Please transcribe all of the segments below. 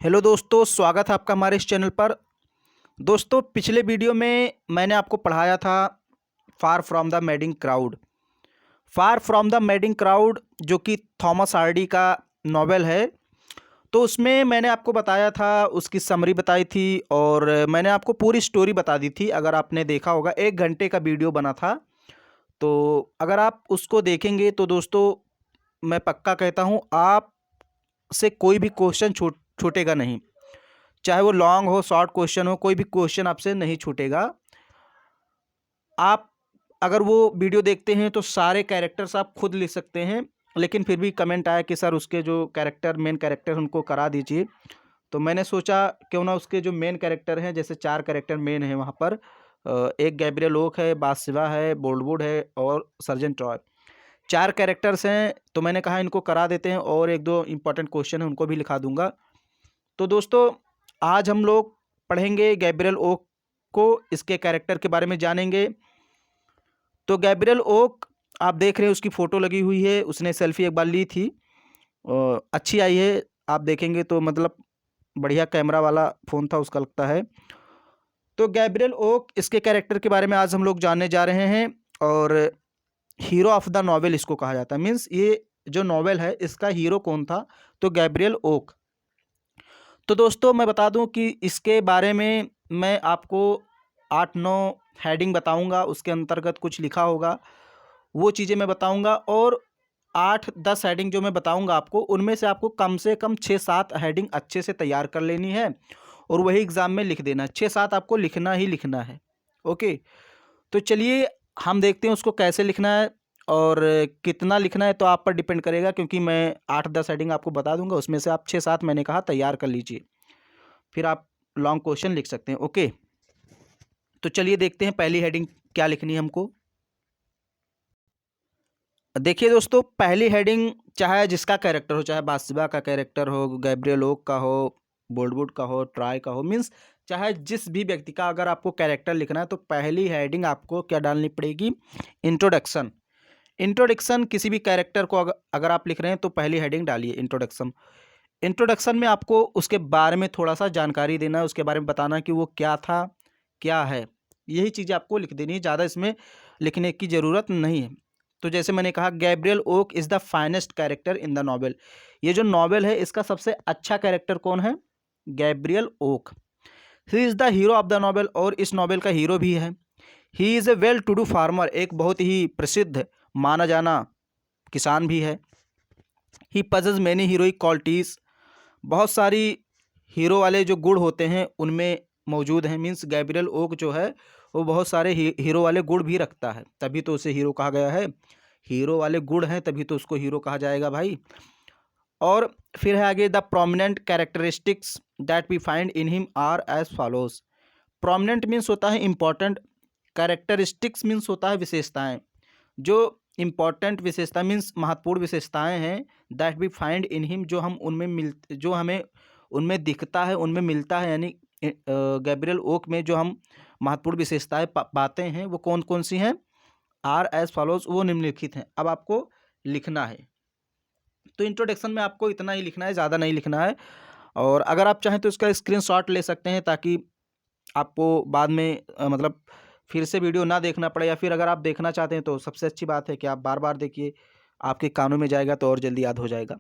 Hello दोस्तों, स्वागत है आपका हमारे इस चैनल पर। दोस्तों, पिछले वीडियो में मैंने आपको पढ़ाया था far from the madding crowd. Far from the madding crowd जो कि थॉमस हार्डी का नॉवेल है। तो उसमें मैंने आपको बताया था, उसकी समरी बताई थी और मैंने आपको पूरी स्टोरी बता दी थी। अगर आपने देखा होगा, 1 घंटे का वीडियो बना था। तो अगर आप उसको देखेंगे तो दोस्तों, मैं पक्का कहता हूँ आप से कोई भी क्वेश्चन छूटेगा नहीं। चाहे वो लॉन्ग हो, शॉर्ट क्वेश्चन हो, कोई भी क्वेश्चन आपसे नहीं छूटेगा। आप अगर वो वीडियो देखते हैं तो सारे कैरेक्टर्स आप खुद लिख सकते हैं, लेकिन फिर भी कमेंट आया कि सर उसके जो कैरेक्टर, मेन कैरेक्टर उनको करा दीजिए। तो मैंने सोचा क्यों ना उसके जो मेन कैरेक्टर हैं, जैसे 4 कैरेक्टर मेन हैं वहाँ पर। एक गैब्रियल ओक है, बाथशेबा है, बोल्डवुड है और सर्जेंट रॉय। 4 कैरेक्टर्स हैं, तो मैंने कहा इनको करा देते हैं और 1-2 इंपॉर्टेंट क्वेश्चन हैं उनको भी लिखा दूंगा। तो दोस्तों, आज हम लोग पढ़ेंगे गैब्रियल ओक को, इसके कैरेक्टर के बारे में जानेंगे। तो गैब्रियल ओक आप देख रहे हैं, उसकी फ़ोटो लगी हुई है। उसने सेल्फी एक बार ली थी, अच्छी आई है। आप देखेंगे तो मतलब बढ़िया कैमरा वाला फ़ोन था उसका, लगता है। तो गैब्रियल ओक, इसके कैरेक्टर के बारे में आज हम लोग जानने जा रहे हैं। और हीरो ऑफ द नॉवेल इसको कहा जाता है। मीन्स ये जो नॉवेल है इसका हीरो कौन था? तो गैब्रियल ओक। तो दोस्तों, मैं बता दूं कि इसके बारे में मैं आपको 8-9 हेडिंग बताऊंगा, उसके अंतर्गत कुछ लिखा होगा वो चीज़ें मैं बताऊंगा। और 8-10 हेडिंग जो मैं बताऊंगा आपको, उनमें से कम 6-7 हेडिंग अच्छे से तैयार कर लेनी है और वही एग्ज़ाम में लिख देना है। 6-7 आपको लिखना ही लिखना है। ओके, तो चलिए हम देखते हैं उसको कैसे लिखना है और कितना लिखना है। तो आप पर डिपेंड करेगा, क्योंकि मैं 8-10 हेडिंग आपको बता दूंगा, उसमें से आप 6-7 मैंने कहा तैयार कर लीजिए, फिर आप लॉन्ग क्वेश्चन लिख सकते हैं। ओके, तो चलिए देखते हैं पहली हेडिंग क्या लिखनी है हमको। देखिए दोस्तों, पहली हेडिंग चाहे जिसका कैरेक्टर हो, चाहे बाथशेबा का कैरेक्टर हो, गैब्रियल ओक का हो, बोल्डवुड का हो, ट्राय का हो, मीन्स चाहे जिस भी व्यक्ति का अगर आपको कैरेक्टर लिखना है तो पहली हेडिंग आपको क्या डालनी पड़ेगी? इंट्रोडक्शन। इंट्रोडक्शन किसी भी कैरेक्टर को अगर आप लिख रहे हैं तो पहली हेडिंग डालिए इंट्रोडक्शन। इंट्रोडक्शन में आपको उसके बारे में थोड़ा सा जानकारी देना है, उसके बारे में बताना कि वो क्या था, क्या है। यही चीज़ें आपको लिख देनी है, ज़्यादा इसमें लिखने की ज़रूरत नहीं है। तो जैसे मैंने कहा, Gabriel Oak is the finest character in the novel. ये जो नॉवेल है इसका सबसे अच्छा कैरेक्टर कौन है? Gabriel Oak. He is the hero of the novel, और इस नॉवेल का हीरो भी है। He is a well to do farmer, एक बहुत ही प्रसिद्ध माना जाना किसान भी है। He possesses many heroic qualities, बहुत सारी हीरो वाले जो गुण होते हैं उनमें मौजूद हैं। मीन्स गैब्रियल ओक जो है वो बहुत सारे हीरो वाले गुण भी रखता है, तभी तो उसे हीरो कहा गया है। हीरो वाले गुण हैं तभी तो उसको हीरो कहा जाएगा भाई। और फिर है आगे, the prominent characteristics that we find in him are as follows. Prominent means होता है इंपॉर्टेंट, कैरेक्टरिस्टिक्स मीन्स होता है विशेषताएं। जो इंपॉर्टेंट विशेषता मीन्स महत्वपूर्ण विशेषताएं हैं, that we find in him, जो हम उनमें जो हमें उनमें दिखता है, उनमें मिलता है, यानी गैब्रियल ओक में जो हम महत्वपूर्ण विशेषताएं पाते हैं वो कौन कौन सी हैं? आर एज फॉलोज, वो निम्नलिखित हैं। अब आपको लिखना है। तो इंट्रोडक्शन में आपको इतना ही लिखना है, ज़्यादा नहीं लिखना है। और अगर आप चाहें तो इसका स्क्रीनशॉट ले सकते हैं, ताकि आपको बाद में मतलब फिर से वीडियो ना देखना पड़े, या फिर अगर आप देखना चाहते हैं तो सबसे अच्छी बात है कि आप बार बार देखिए, आपके कानों में जाएगा तो और जल्दी याद हो जाएगा।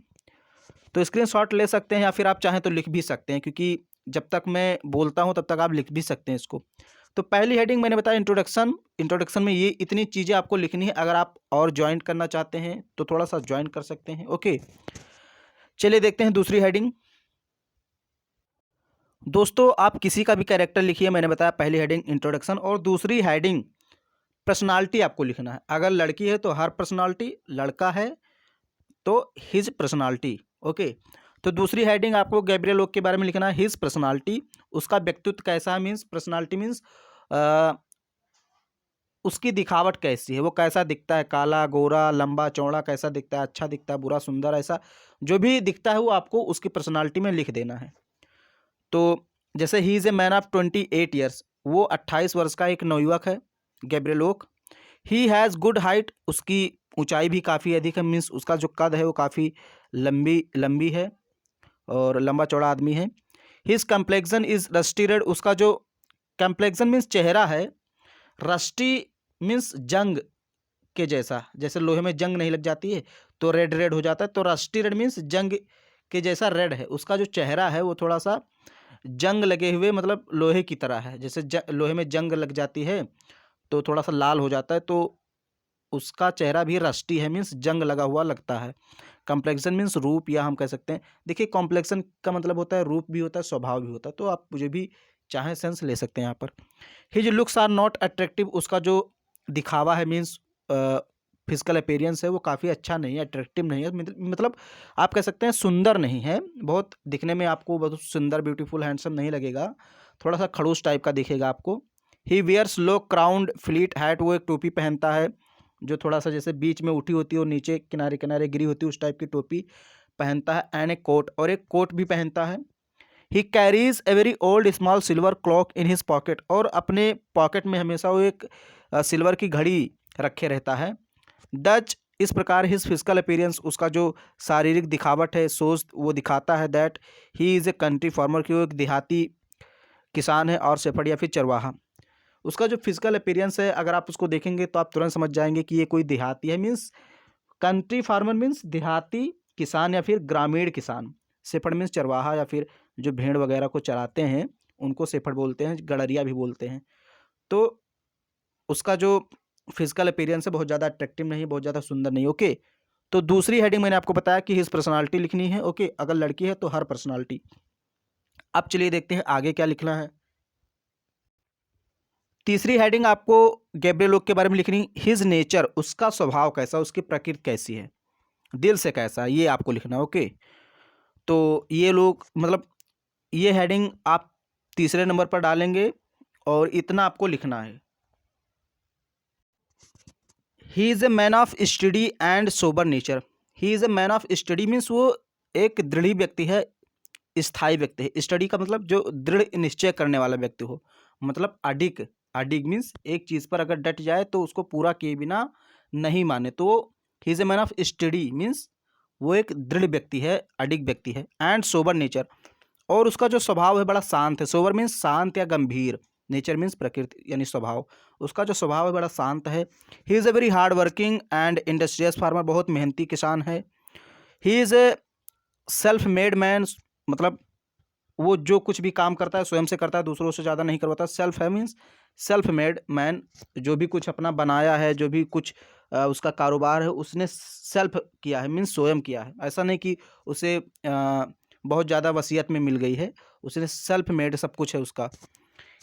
तो स्क्रीनशॉट ले सकते हैं, या फिर आप चाहें तो लिख भी सकते हैं, क्योंकि जब तक मैं बोलता हूं तब तक आप लिख भी सकते हैं इसको। तो पहली हेडिंग मैंने बताया इंट्रोडक्शन। इंट्रोडक्शन में ये इतनी चीज़ें आपको लिखनी है। अगर आप और ज्वाइन करना चाहते हैं तो थोड़ा सा ज्वाइन कर सकते हैं। ओके, चलिए देखते हैं दूसरी हेडिंग। दोस्तों, आप किसी का भी कैरेक्टर लिखिए। मैंने बताया पहली हेडिंग इंट्रोडक्शन, और दूसरी हेडिंग पर्सनालिटी आपको लिखना है। अगर लड़की है तो हर पर्सनालिटी, लड़का है तो हिज पर्सनालिटी। ओके, तो दूसरी हेडिंग आपको गैब्रियल ओक के बारे में लिखना है, हिज पर्सनालिटी। उसका व्यक्तित्व कैसा है, मीन्स पर्सनालिटी मीन्स उसकी दिखावट कैसी है, वो कैसा दिखता है, काला, गोरा, लंबा, चौड़ा, कैसा दिखता है, अच्छा दिखता है, बुरा, सुंदर, ऐसा जो भी दिखता है वो आपको उसकी पर्सनालिटी में लिख देना है। तो जैसे he is a man of 28 years, वो 28 वर्ष का एक नवयुवक है, Gabriel Oak. He has good height, उसकी ऊंचाई भी काफ़ी अधिक है, मीन्स उसका जो कद है वो काफ़ी लंबी लंबी है और लंबा चौड़ा आदमी है। His complexion is rusty red, उसका जो कम्प्लेक्सन मीन्स चेहरा है, रस्टी मीन्स जंग के जैसा, जैसे लोहे में जंग नहीं लग जाती है तो रेड रेड हो जाता है, तो रस्टी रेड मीन्स जंग के जैसा रेड है। उसका जो चेहरा है वो थोड़ा सा जंग लगे हुए मतलब लोहे की तरह है, जैसे लोहे में जंग लग जाती है तो थोड़ा सा लाल हो जाता है, तो उसका चेहरा भी रस्टी है, मीन्स जंग लगा हुआ लगता है। कॉम्प्लेक्सन मीन्स रूप, या हम कह सकते हैं, देखिए कॉम्प्लेक्सन का मतलब होता है रूप भी होता है, स्वभाव भी होता है, तो आप मुझे भी चाहे सेंस ले सकते हैं यहाँ पर। His looks are not attractive, उसका जो दिखावा है मीन्स फिजिकल अपीयरेंस है वो काफ़ी अच्छा नहीं है, अट्रैक्टिव नहीं है, मतलब आप कह सकते हैं सुंदर नहीं है, बहुत दिखने में आपको बहुत सुंदर ब्यूटीफुल हैंडसम नहीं लगेगा, थोड़ा सा खड़ूस टाइप का दिखेगा आपको। ही वियर्स लो क्राउंड फ्लीट हैट, वो एक टोपी पहनता है जो थोड़ा सा जैसे बीच में उठी होती है और नीचे किनारे किनारे गिरी होती है, उस टाइप की टोपी पहनता है। एंड ए कोट, और एक कोट भी पहनता है। He carries a very old small silver clock in his pocket, और अपने पॉकेट में हमेशा वो एक सिल्वर की घड़ी रखे रहता है। डच, इस प्रकार हिज फिजिकल अपीयरेंस, उसका जो शारीरिक दिखावट है सोच वो दिखाता है that he is a country farmer, की वो एक देहाती किसान है और शेफर्ड या फिर चरवाहा। उसका जो फिजिकल अपीयरेंस है अगर आप उसको देखेंगे तो आप तुरंत समझ जाएंगे कि ये कोई देहाती है, मीन्स कंट्री फार्मर मीन्स देहाती किसान या फिर ग्रामीण किसान। शेफर्ड मीन्स चरवाहा या फिर जो भेड़ वगैरह को चराते हैं उनको शेफर्ड बोलते हैं, गड़रिया भी बोलते हैं। तो उसका जो फिजिकल अपीयरेंस है बहुत ज़्यादा अट्रैक्टिव नहीं, बहुत ज़्यादा सुंदर नहीं। ओके, तो दूसरी हेडिंग मैंने आपको बताया कि हिज पर्सनालिटी लिखनी है। ओके, अगर लड़की है तो हर पर्सनालिटी। अब चलिए देखते हैं आगे क्या लिखना है। तीसरी हेडिंग आपको गैब्रिएल लोग के बारे में लिखनी, हिज नेचर, उसका स्वभाव कैसा, उसकी प्रकृति कैसी है, दिल से कैसा, ये आपको लिखना है। ओके, तो ये लोग मतलब ये हेडिंग आप तीसरे नंबर पर डालेंगे और इतना आपको लिखना है। He is a man of study and sober nature. He is a man of study means वो एक दृढ़ व्यक्ति है, स्थायी व्यक्ति है। स्टडी का मतलब जो दृढ़ निश्चय करने वाला व्यक्ति हो, मतलब अडिग। अडिग मीन्स एक चीज़ पर अगर डट जाए तो उसको पूरा किए बिना नहीं माने, तो ही is a man of study means वो एक दृढ़ व्यक्ति है, अडिग व्यक्ति है। एंड सोबर नेचर, और उसका जो स्वभाव है बड़ा शांत है। सोबर मीन्स शांत या गंभीर, नेचर मीन्स प्रकृति यानी स्वभाव। उसका जो स्वभाव है बड़ा शांत है। He is a very hard working and industrious farmer, बहुत मेहनती किसान है। He is A self made man, मतलब वो जो कुछ भी काम करता है स्वयं से करता है, दूसरों से ज़्यादा नहीं करवाता। सेल्फ है मीन्स सेल्फ मेड मैन, जो भी कुछ अपना बनाया है, जो भी कुछ उसका कारोबार है उसने सेल्फ किया है, मीन्स स्वयं किया है। ऐसा नहीं कि उसे बहुत ज़्यादा वसीयत में मिल गई है, उसने सेल्फ मेड सब कुछ है उसका।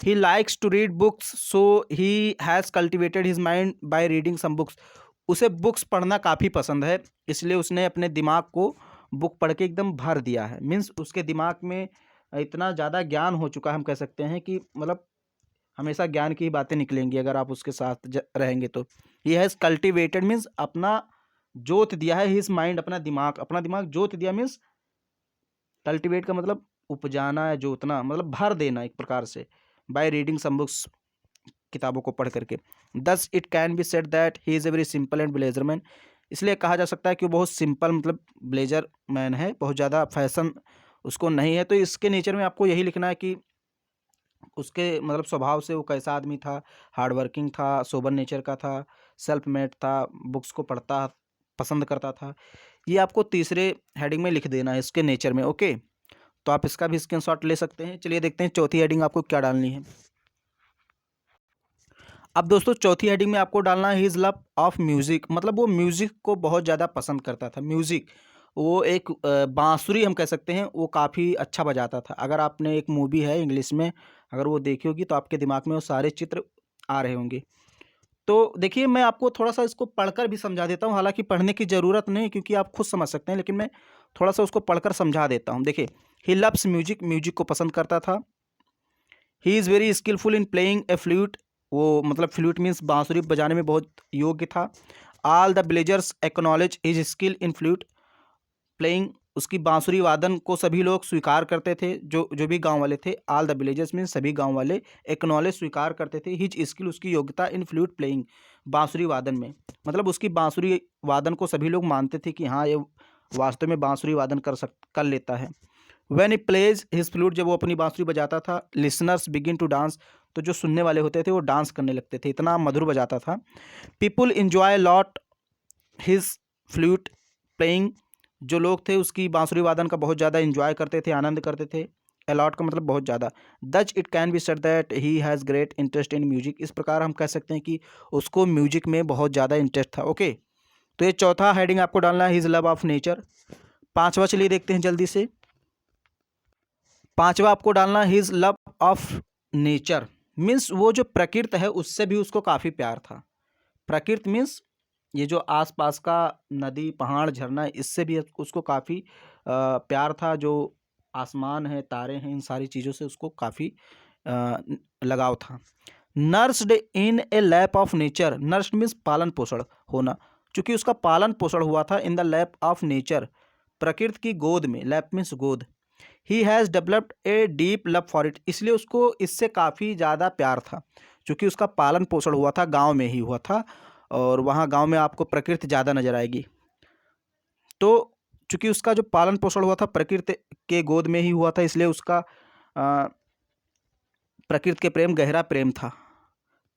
He likes to read books, so he has cultivated his mind by reading some books. उसे बुक्स पढ़ना काफ़ी पसंद है, इसलिए उसने अपने दिमाग को बुक पढ़ के एकदम भर दिया है। मीन्स उसके दिमाग में इतना ज़्यादा ज्ञान हो चुका है, हम कह सकते हैं कि मतलब हमेशा ज्ञान की ही बातें निकलेंगी अगर आप उसके साथ रहेंगे तो। ही हैज़ कल्टिवेटेड मीन्स अपना जोत दिया है, हिज माइंड अपना दिमाग जोत दिया मीन्स कल्टिवेट का मतलब उपजाना या जोतना, मतलब भर देना एक प्रकार से। बाय रीडिंग सम बुक्स, किताबों को पढ़ करके। Thus it can be said that he is a very simple and blazer man, इसलिए कहा जा सकता है कि वो बहुत सिंपल मतलब ब्लेजर मैन है, बहुत ज़्यादा फैशन उसको नहीं है। तो इसके नेचर में आपको यही लिखना है कि उसके मतलब स्वभाव से वो कैसा आदमी था, हार्ड वर्किंग था, सोबर नेचर का था, सेल्फ मेड था, बुक्स को पढ़ता पसंद करता था। ये आपको तीसरे हेडिंग में लिख देना है इसके नेचर में। ओके, तो आप इसका भी स्क्रीनशॉट ले सकते हैं। चलिए देखते हैं चौथी हेडिंग आपको क्या डालनी है। अब दोस्तों चौथी हेडिंग में आपको डालना है हिज लव ऑफ म्यूज़िक, मतलब वो म्यूज़िक को बहुत ज़्यादा पसंद करता था। म्यूज़िक, वो एक बांसुरी हम कह सकते हैं, वो काफ़ी अच्छा बजाता था। अगर आपने एक मूवी है इंग्लिश में अगर वो देखी होगी तो आपके दिमाग में वो सारे चित्र आ रहे होंगे। तो देखिए मैं आपको थोड़ा सा इसको पढ़कर भी समझा देता हूँ, हालांकि पढ़ने की ज़रूरत नहीं क्योंकि आप खुद समझ सकते हैं, लेकिन मैं थोड़ा सा उसको पढ़कर समझा देता हूँ। देखिए, ही लव्स म्यूजिक, म्यूजिक को पसंद करता था। He is very skilful in playing a flute, वो मतलब फ्लूट मीन्स बांसुरी बजाने में बहुत योग्य था। All the villagers acknowledge his skill in flute playing, उसकी बांसुरी वादन को सभी लोग स्वीकार करते थे, जो जो भी गांव वाले थे। ऑल द विलेजर्स मीन्स सभी गांव वाले, एक्नॉलेज स्वीकार करते थे, हिज स्किल उसकी योग्यता, इन फ्लूट प्लेइंग बांसुरी वादन में, मतलब उसकी बांसुरी वादन को सभी लोग मानते थे कि हाँ ये वास्तव में बांसुरी वादन कर लेता है। When he plays his flute, जब वो अपनी बांसुरी बजाता था, लिसनर्स बिगिन टू डांस, तो जो सुनने वाले होते थे वो डांस करने लगते थे, इतना मधुर बजाता था। People enjoy lot his flute playing, जो लोग थे उसकी बांसुरी वादन का बहुत ज़्यादा इन्जॉय करते थे, आनंद करते थे। अलॉट का मतलब बहुत ज़्यादा। Thus it can be said that he has great interest in music, इस प्रकार हम कह सकते हैं कि उसको म्यूजिक में बहुत ज़्यादा इंटरेस्ट था। ओके, तो ये चौथा हेडिंग आपको डालना है, हिज लव ऑफ नेचर। पांचवा चलिए देखते हैं जल्दी से। पांचवा आपको डालना his love of nature, means वो जो प्रकृति है उससे भी उसको काफ़ी प्यार था। प्रकृति मीन्स ये जो आसपास का नदी, पहाड़, झरना, इससे भी उसको काफ़ी प्यार था। जो आसमान है, तारे हैं, इन सारी चीज़ों से उसको काफ़ी लगाव था। Nursed in A lap of nature, nursed means पालन पोषण होना, चूँकि उसका पालन पोषण हुआ था in the lap of nature, प्रकृति की गोद में, लैप मीन्स गोद। He has developed a deep love for it, इसलिए उसको इससे काफ़ी ज़्यादा प्यार था, क्योंकि उसका पालन पोषण हुआ था, गांव में ही हुआ था, और वहाँ गांव में आपको प्रकृति ज़्यादा नजर आएगी। तो चूँकि उसका जो पालन पोषण हुआ था प्रकृति के गोद में ही हुआ था, इसलिए उसका प्रकृति के प्रेम गहरा प्रेम था,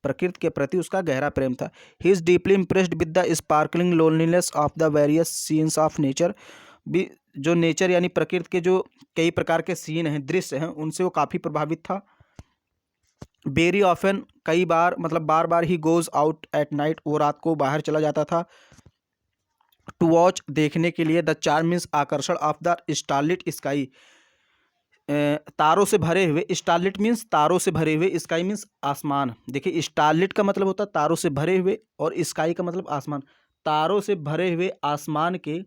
प्रकृति के प्रति उसका गहरा प्रेम था। He is deeply impressed with the sparkling loneliness of the various scenes of nature, भी जो नेचर यानी प्रकृति के जो कई प्रकार के सीन हैं, दृश्य हैं, उनसे वो काफ़ी प्रभावित था। वेरी ऑफन, कई बार, मतलब बार बार, he goes out at night, वो रात को बाहर चला जाता था। टू वॉच, देखने के लिए। द चार्म मीन्स आकर्षण ऑफ द स्टारलिट स्काई, तारों से भरे हुए, स्टारलिट मीन्स तारों से भरे हुए, स्काई मीन्स आसमान। देखिए स्टारलिट का मतलब होता है तारों से भरे हुए, और स्काई का मतलब आसमान। तारों से भरे हुए आसमान के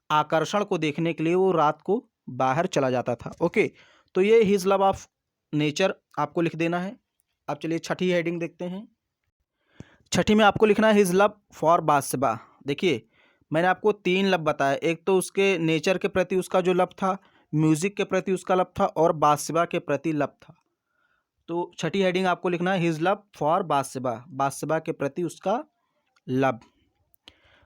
आकर्षण को देखने के लिए वो रात को बाहर चला जाता था। ओके, तो ये हिज लव ऑफ नेचर आपको लिख देना है। अब चलिए छठी हेडिंग देखते हैं। छठी में आपको लिखना है हिज लव फॉर बादशाह। देखिए मैंने आपको 3 लव बताया, एक तो उसके नेचर के प्रति उसका जो लव था, म्यूजिक के प्रति उसका लव था, और बादशाह के प्रति लव था। तो छठी हेडिंग आपको लिखना है हिज लव फॉर बादशाह, बादशाह के प्रति उसका love.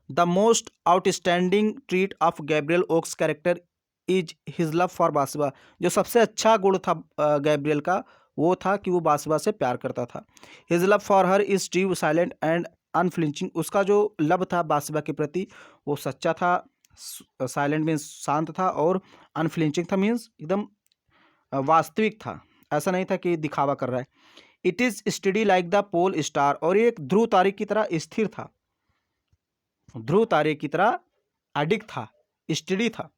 The most outstanding trait of Gabriel Oak's character is his love for बादशाह, जो सबसे अच्छा गुण था गैब्रियल का, वो था कि वो बादशाह से प्यार करता था। His love for her is true silent and unflinching, उसका जो लव था बादशाह के प्रति वो सच्चा था, साइलेंट मीन्स शांत था, और अनफ्लिंचिंग था मीन्स एकदम वास्तविक था, ऐसा नहीं था कि दिखावा कर रहा है। It is steady like the pole star, और ये एक ध्रुव तारे की तरह स्थिर था, ध्रुव तारे की तरह अडिग था, स्टडी था।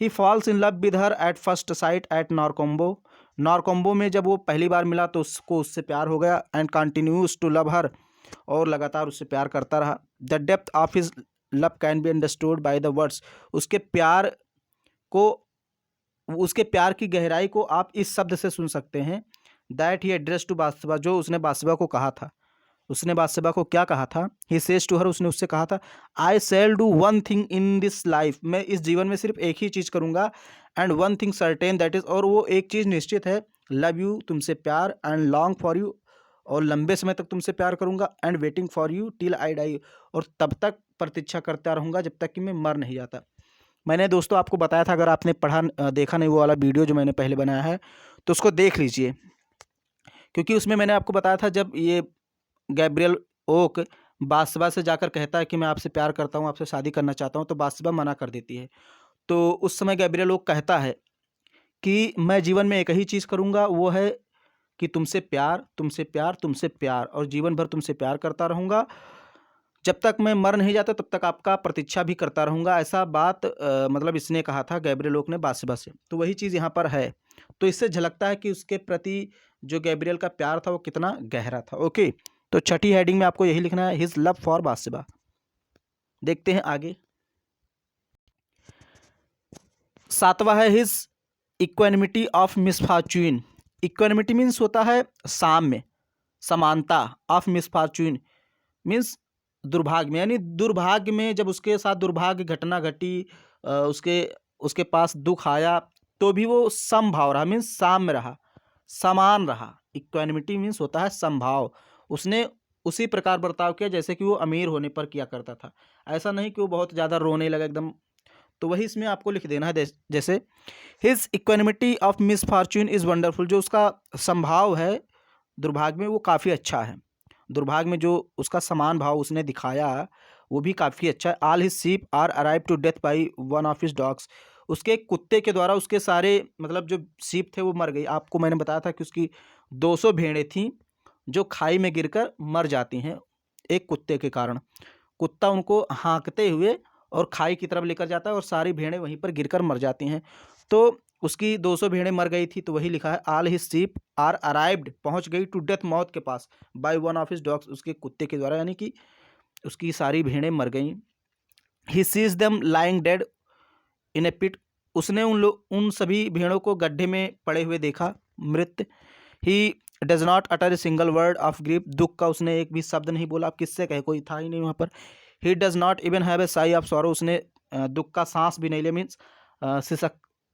He falls in love with her at first sight at Norcombe, Norcombe में जब वो पहली बार मिला तो उसको उससे प्यार हो गया। And continues to love her, और लगातार उससे प्यार करता रहा। The depth of his love can be understood by the words, उसके प्यार को, उसके प्यार की गहराई को आप इस शब्द से सुन सकते हैं, दैट ही एड्रेस टू बादशाह, जो उसने बादशाह को कहा था। उसने बादशाह को क्या कहा था? ही सेज टू हर, उसने उससे कहा था, I shall do one thing in this life, मैं इस जीवन में सिर्फ एक ही चीज़ करूँगा। And one thing certain that is, और वो एक चीज़ निश्चित है, लव यू, तुमसे प्यार, एंड लॉन्ग फॉर यू, और लंबे समय तक तुमसे प्यार करूँगा। And waiting for you till I die, और तब तक प्रतीक्षा करता रहूँगा जब तक कि मैं मर नहीं जाता। मैंने दोस्तों आपको बताया था, अगर आपने देखा नहीं वो वाला वीडियो जो मैंने पहले बनाया है, तो उसको देख लीजिए, क्योंकि उसमें मैंने आपको बताया था जब ये गैब्रियल ओक बादशाह से जाकर कहता है कि मैं आपसे प्यार करता हूँ, आपसे शादी करना चाहता हूँ, तो बादशाह मना कर देती है। तो उस समय गैब्रियल ओक कहता है कि मैं जीवन में एक ही चीज़ करूँगा, वो है कि तुमसे प्यार, तुमसे प्यार, तुमसे प्यार, और जीवन भर तुमसे प्यार करता रहूँगा, जब तक मैं मर नहीं जाता तब तक आपका प्रतीक्षा भी करता रहूँगा। ऐसा बात मतलब इसने कहा था गैब्रियल ओक ने बादशाह से। तो वही चीज़ यहाँ पर है। तो इससे झलकता है कि उसके प्रति जो गैब्रियल का प्यार था वो कितना गहरा था। ओके, तो छठी हेडिंग में आपको यही लिखना है, हिज लव फॉर बादशाह। देखते हैं आगे। सातवां है his equanimity of misfortune. Equanimity means होता है साम्य, समानता, ऑफ मिसफॉर्च्यून मीन्स दुर्भाग्य में, यानी दुर्भाग्य में जब उसके साथ दुर्भाग्य घटना घटी, उसके उसके पास दुख आया, तो भी वो समभाव रहा, मीन्स साम्य रहा, समान रहा। इक्वानिमिटी मीन्स होता है समभाव, उसने उसी प्रकार बर्ताव किया जैसे कि वो अमीर होने पर किया करता था। ऐसा नहीं कि वो बहुत ज़्यादा रोने लगा एकदम, तो वही इसमें आपको लिख देना है। जैसे his equanimity of misfortune is wonderful, जो उसका संभाव है दुर्भाग्य में वो काफ़ी अच्छा है। दुर्भाग्य में जो उसका समान भाव उसने दिखाया वो भी काफ़ी अच्छा है। All his sheep are arrive to death by one of his dogs, उसके एक कुत्ते के द्वारा उसके सारे मतलब जो शीप थे वो मर गई। आपको मैंने बताया था कि उसकी 200 भेड़ें थीं जो खाई में गिरकर मर जाती हैं एक कुत्ते के कारण। कुत्ता उनको हाँकते हुए और खाई की तरफ लेकर जाता है और सारी भेड़ें वहीं पर गिरकर मर जाती हैं। तो उसकी 200 भेड़ें मर गई थी, तो वही लिखा है all his sheep are arrived, पहुंच गई टू डेथ, मौत के पास, by one of his dogs, उसके कुत्ते के द्वारा, यानी कि उसकी सारी भेड़ें मर गईं। He sees them lying dead in a pit, उसने उन सभी भेड़ों को गड्ढे में पड़े हुए देखा, मृत। He does not utter a single word of grief, दुख का उसने एक भी शब्द नहीं बोला। आप किससे कहे, कोई था ही नहीं वहाँ पर। He does not even have a sigh of sorrow, उसने दुख का सांस भी नहीं लिया, मीन्स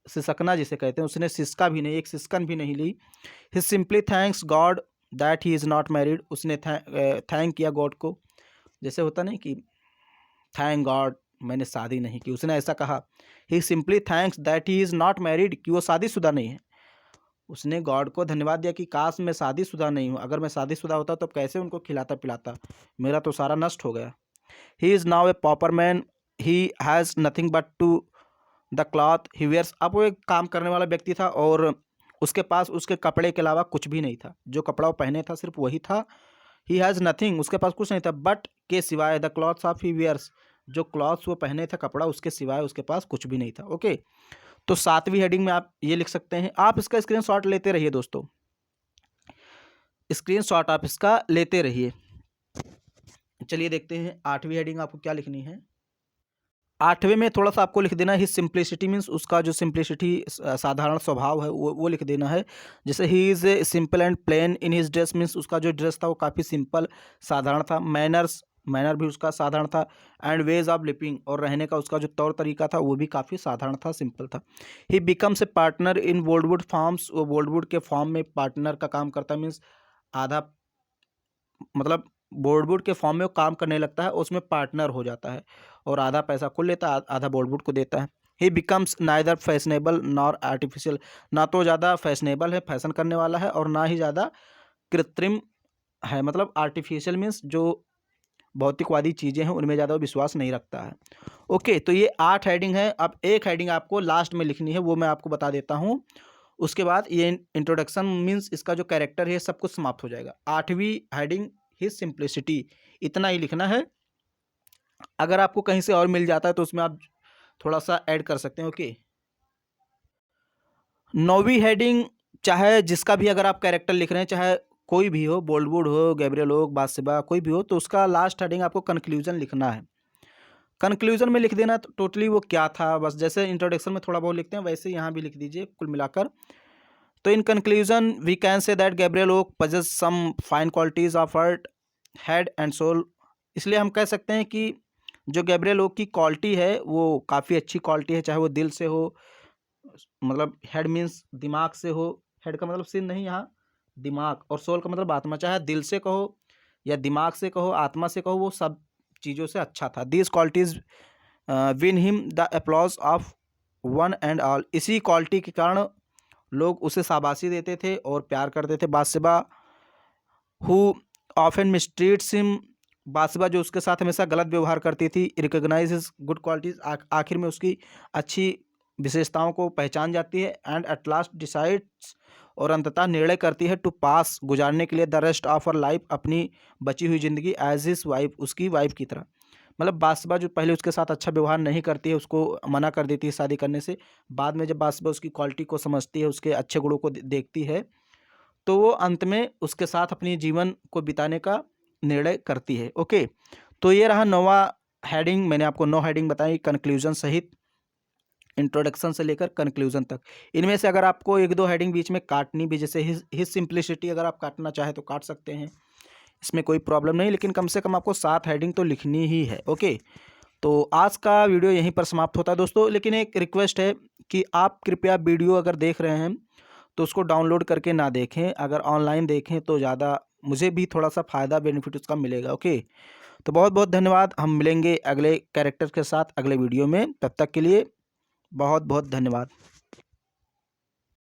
सिसकना जिसे कहते हैं, उसने सिसका भी नहीं, एक सिसकन भी नहीं ली। He simply thanks God that he is not married, उसने थैंक किया गॉड को, जैसे होता नहीं कि थैंक गॉड मैंने शादी नहीं की, उसने ऐसा कहा। He simply thanks that he is not married, कि वो शादीशुदा नहीं है। उसने गॉड को धन्यवाद दिया कि काश मैं शादीशुदा नहीं हूँ, अगर मैं शादीशुदा होता तो कैसे उनको खिलाता पिलाता, मेरा तो सारा नष्ट हो गया। He is now a pauper man, he has nothing but to the cloth he wears, अब वो एक काम करने वाला व्यक्ति था और उसके पास उसके कपड़े के अलावा कुछ भी नहीं था, जो कपड़ा वो पहने था सिर्फ वही था। ही हैज़ नथिंग, उसके पास कुछ नहीं था, बट के सिवाय the clothes of he wears, जो क्लॉथ्स वो पहने थे कपड़ा उसके सिवाय उसके पास कुछ भी नहीं था। ओके, तो 7वीं हेडिंग में आप ये लिख सकते हैं। आप इसका स्क्रीनशॉट लेते रहिए दोस्तों, स्क्रीनशॉट आप इसका लेते रहिए। चलिए देखते हैं 8वीं हेडिंग आपको क्या लिखनी है। 8वें में थोड़ा सा आपको लिख देना है हिज सिंप्लिसिटी, मीन्स उसका जो सिंप्लिसिटी साधारण स्वभाव है वो लिख देना है। जैसे he is simple and plain in his dress, means उसका जो ड्रेस था वो काफ़ी सिंपल साधारण था। मैनर भी उसका साधारण था। एंड वेज ऑफ लिविंग, और रहने का उसका जो तौर तरीका था वो भी काफ़ी साधारण था, सिंपल था। He becomes a partner in Woldwood farms, वो वोल्डवुड के फॉर्म में पार्टनर का काम करता है, मीन्स आधा मतलब वोल्डवुड के फॉर्म में वो काम करने लगता है, उसमें पार्टनर हो जाता है और आधा पैसा खुद लेता है, आधा वोल्डवुड को देता है। ही becomes neither fashionable nor artificial, ना तो ज़्यादा फैशनेबल है, फैशन करने वाला है, और ना ही ज़्यादा कृत्रिम है, मतलब आर्टिफिशियल मीन्स जो भौतिकवादी चीज़ें हैं उनमें ज़्यादा विश्वास नहीं रखता है। ओके, तो ये 8 हेडिंग है। अब एक हेडिंग आपको लास्ट में लिखनी है, वो मैं आपको बता देता हूँ। उसके बाद ये इंट्रोडक्शन मीन्स इसका जो कैरेक्टर है सब कुछ समाप्त हो जाएगा। 8वीं हेडिंग हिज सिंप्लिसिटी, इतना ही लिखना है। अगर आपको कहीं से और मिल जाता है तो उसमें आप थोड़ा सा ऐड कर सकते हैं। ओके, 9वीं हेडिंग, चाहे जिसका भी अगर आप कैरेक्टर लिख रहे हैं, चाहे कोई भी हो, बोल्डवुड हो, गैब्रियल हो, बाथशेबा, कोई भी हो, तो उसका लास्ट हेडिंग आपको कंक्लूजन लिखना है। कंक्लूजन में लिख देना टोटली वो क्या था, बस जैसे इंट्रोडक्शन में थोड़ा बहुत लिखते हैं वैसे यहाँ भी लिख दीजिए कुल मिलाकर। तो in conclusion we can say that Gabriel Oak possess some fine qualities of heart, head and soul, इसलिए हम कह सकते हैं कि जो गैब्रियल ओक की क्वालिटी है वो काफ़ी अच्छी क्वालिटी है, चाहे वो दिल से हो, मतलब हेड मीन्स दिमाग से हो, हेड का मतलब सिर नहीं यहाँ, दिमाग, और सोल का मतलब आत्मा, चाहे दिल से कहो या दिमाग से कहो, आत्मा से कहो, वो सब चीज़ों से अच्छा था। These qualities win him the applause of one and all, इसी क्वालिटी के कारण लोग उसे शाबाशी देते थे और प्यार करते थे। बाथशेबा हु ऑफन मिस्ट्रीट्स हिम, बाथशेबा जो उसके साथ हमेशा गलत व्यवहार करती थी। रिकॉग्नाइज हिज गुड क्वालिटीज़, आखिर में उसकी अच्छी विशेषताओं को पहचान जाती है। एंड एट लास्ट डिसाइड्स, और अंततः निर्णय करती है, टू पास, गुजारने के लिए, the rest of her life, अपनी बची हुई ज़िंदगी, एज हिज वाइफ, उसकी वाइफ की तरह। मतलब बाथशेबा जो पहले उसके साथ अच्छा व्यवहार नहीं करती है, उसको मना कर देती है शादी करने से, बाद में जब बाथशेबा उसकी क्वालिटी को समझती है, उसके अच्छे गुणों को देखती है, तो वो अंत में उसके साथ अपनी जीवन को बिताने का निर्णय करती है। ओके, तो ये रहा 9वां हेडिंग, मैंने आपको 9 हेडिंग बताई कंक्लूजन सहित, इंट्रोडक्शन से लेकर कंक्लूजन तक। इनमें से अगर आपको 1-2 हेडिंग बीच में काटनी भी, जैसे हिज सिंप्लिसिटी अगर आप काटना चाहें तो काट सकते हैं, इसमें कोई प्रॉब्लम नहीं, लेकिन कम से कम आपको 7 हेडिंग तो लिखनी ही है। ओके, तो आज का वीडियो यहीं पर समाप्त होता है दोस्तों, लेकिन एक रिक्वेस्ट है कि आप कृपया वीडियो अगर देख रहे हैं तो उसको डाउनलोड करके ना देखें, अगर ऑनलाइन देखें तो ज़्यादा मुझे भी थोड़ा सा फ़ायदा बेनिफिट उसका मिलेगा। ओके, तो बहुत बहुत धन्यवाद। हम मिलेंगे अगले कैरेक्टर के साथ अगले वीडियो में, तब तक के लिए बहुत बहुत धन्यवाद।